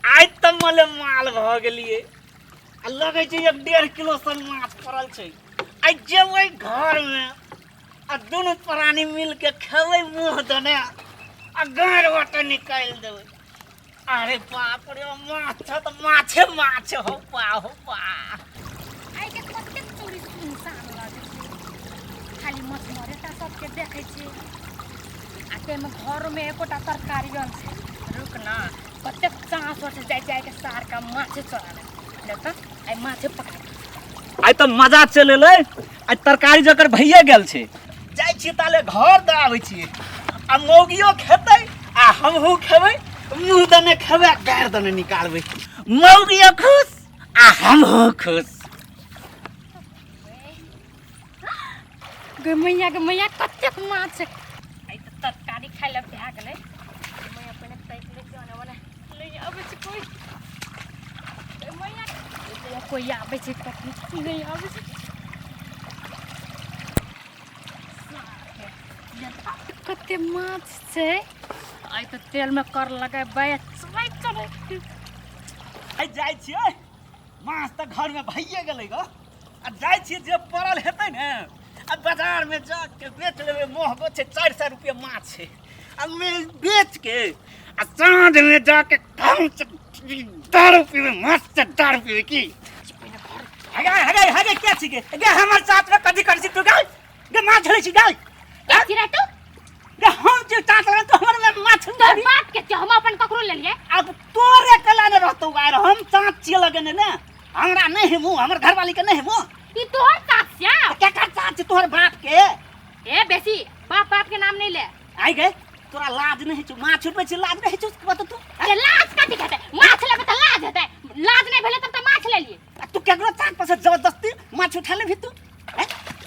आज त मले माल भ गेलिए लगे छै 1.5 किलो सन माछ पड़ल छै। आज जेबै घर में आ दोनों प्राणी मिल के खेबै मुंह दने आ गाड़ वाटे निकाल देबै। अरे बाप रे माछ त माछे माछ हो पा आई के कते चोरी इंसान लागे खाली मछ मरे ता सबके देखे छी आ ते में घर में एकोटा तरकारी जन छै रुक ना कते चांस होते जाय के सार का माछ चोरा ले त आई माछ पका आई त मजा चलेले। आई तरकारी जकर भइए गेल छै जाय छी ताले घर द आबै छी आ मौगियो खेतै आ हमहू खेबै मुंह दने खेबै गाड़ दने निकालबै मौगियो खुश आ हमहू खुश। गमैया कते माछ आई त तरकारी खाइ ले भए गेलै गमैया पहिले तैक ले जाने वाला ले आबै छै कोई गमैया कोई आबै छै कते नहीं आबै छै कते माछ छै आई त तेल में कर लगाबै चलै चलै आई जाय छियै माछ त घर में भइए गेलै ग आ जाय छियै जे पड़ल हेतै ने आ बाजार में जाके बेच लेबै महगो छै 400 रुपया माछ छै आ मैं बेच के आ साँझ में जाके कम से 10 रुपये में माछ से 10 रुपये की हगे क्या छी गे हमर साथ में कदी कर छी तू गाय गे माछ ले छी गाय क्या चिरा तू गे हम जे चाट रहे तो हमर में माछ तोर बात के हम अपन ककरो ले लिए अब तोरे कला ने रहतो गाय हम चाट छी लगने ने हमरा नहीं है मुंह हमर घरवाली के नहीं है मुंह ई तोहर चाचिया क्या कर चाची तोहर बाप के ए बेसी बाप के नाम नहीं ले आई गए तोरा लाज नहीं छ माछ छुपे छ लाज नहीं छ बता तू अरे लाज का दिखाते माछ लेबे त लाज हेतै लाज नहीं भेले तब त माछ ले लिए तू केकरो चाट पर से जबरदस्ती माछ उठा ले भी तू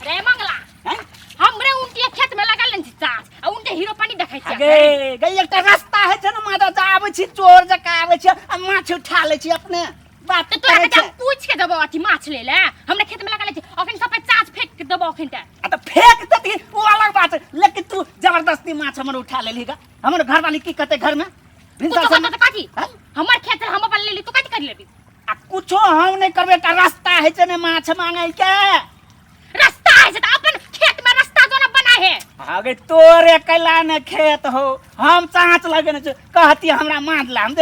रे मंगला हैं हमरे उनके खेत में लगा लेन छी चाच आ उनके हीरो पानी देखाइ छी अगे गई एकटा रास्ता है छ न मादा आबै छी चोर जका आबै छी आ माछ उठा ले छी अपने बात तो तोरा के पूछ के देबो अथी माछ ले ले हमरे खेत में लगा ले छी अखन सब पे चाच फेंक के देबो अखन त आ त फेंक देती वो अलग बात है लेकिन तू जबरदस्ती माछ हमर उठा लेली गा हमर घरवाली की कहते घर में तू तो कहत काकी हमर खेत हम अपन ले ली तू कथि कर लेबी आ कुछो हम नहीं करबे का रास्ता है छ ने माछ मांगे के रास्ता है त अपन खेत में रास्ता जो न बना है आगे तोरे कैला ने खेत हो हम चाँच लगने छ कहती हमरा माछ ला हम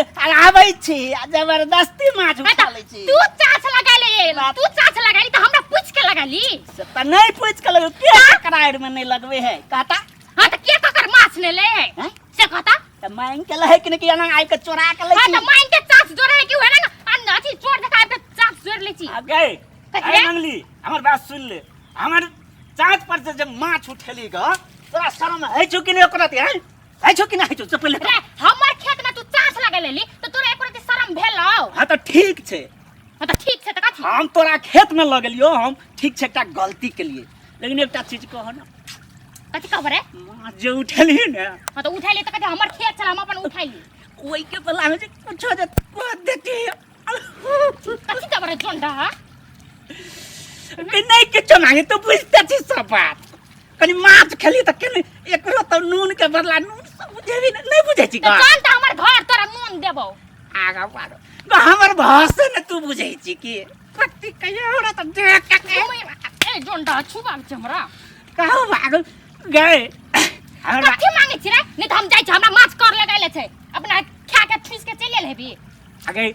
आबै छी जबरदस्ती माछ उठा ले छी तू चाच लगा ले तू चाच लगा ली त हमरा पूछ के लगा ली त नहीं पूछ के लगे के कराड़ में नहीं लगवे है कहता हां त के ककर माछ ने ले है से कहता त मांग के लहे कि ना आई के चोरा के ले छी हां त मांग के चाच जोरे है कि है ना अन्ना अथी चोर देखाय पे चाच जोर ले छी आगे अरे मंगली हमर बात सुन ले हमर चाँच पर से जब माछ उठेली ग तोरा शर्म है छु कि नहीं ओकरत है छु कि नहीं छु पहले रे हमर खेत में तू चाच लगा लेली त तोरा एकोरती शर्म भेलौ हां त ठीक छे हां त ठीक छे त कथि हम तोरा खेत में लगलियो हम ठीक छे एकटा गलती के लिए लेकिन एकटा चीज कह ना कथि कहबे रे माछ जो उठेली ने हां त उठाइली त कथि हमर खेत छला हम अपन उठाइली ओई के बला में कुछ जे को देती कथि कहबे रे जोंडा नहीं किछ मांगे तो बुझते छी सब बात कनी माछ खेली त केने एकरो त नून के बदला नून सब बुझेबी नहीं बुझे छी का जान त हमर घर तोरा नून देबो आगा पारो हमर भाषा ने तू बुझे छी की कति कहियो हमरा त देख के ए जोंडा छुबा के हमरा कहू भागल गए हमरा कथि मांगे छी रे नहीं त हम जाय छी हमरा माछ कर लगाइले छै अपना खा के ठुस के चले लेबी आगे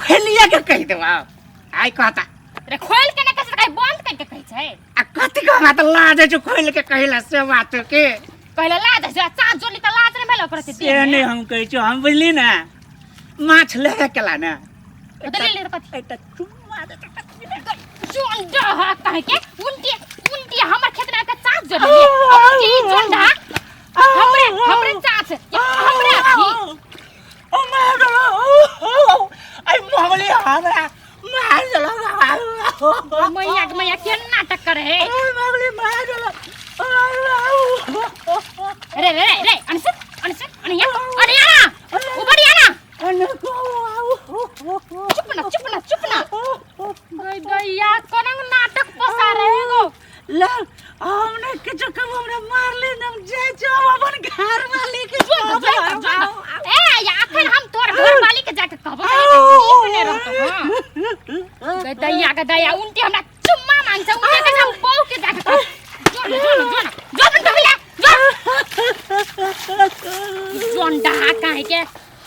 खेलिया के कह देबा आई कहता रे खोल के न कस कहीं बंद कर के कहि छै आ कथि का बात लाज जो खोल के कहला से बात के पहले लाज से चाच जोली त लाज रे भेलो करते से नहीं हम कहि छ हम बुझली ना माछ ले केला ना तो ले ले कथि एटा चुम्मा दे जोंडा कह के उनटी हमर खेत में के चाच जोली उनटी जोंडा हमरे चाच हमरे अथी ओ मारो आई मोहली हमरा मार दलो मैया के नाटक करे है ओ मोहली मार दलो रे अनिया उबड़िया ना चुप ना गैया कोन नाटक पसा रहे हो ले हमने के जो कब हमरा मार ले हम जाय जो अपन घर वाली के ए या फिर हम तोर घर वाली के जाके कहबो टिकने रहतो हां दैया का दैया उल्टी हमरा चुम्मा मांगछ उल्टी के हम बहु के जाके जो बंटा जोंडा काहे के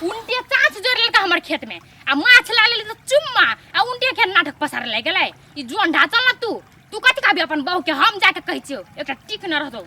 उल्टी चाच जोरल का हमर खेत में आ माछ लाले त चुम्मा आ उल्टी के नाटक पसार ले गेलै ई जोंडा चल ना तू कथि कहबी अपन बहु के हम जाके कहै छियो एकटा टिक न रहतो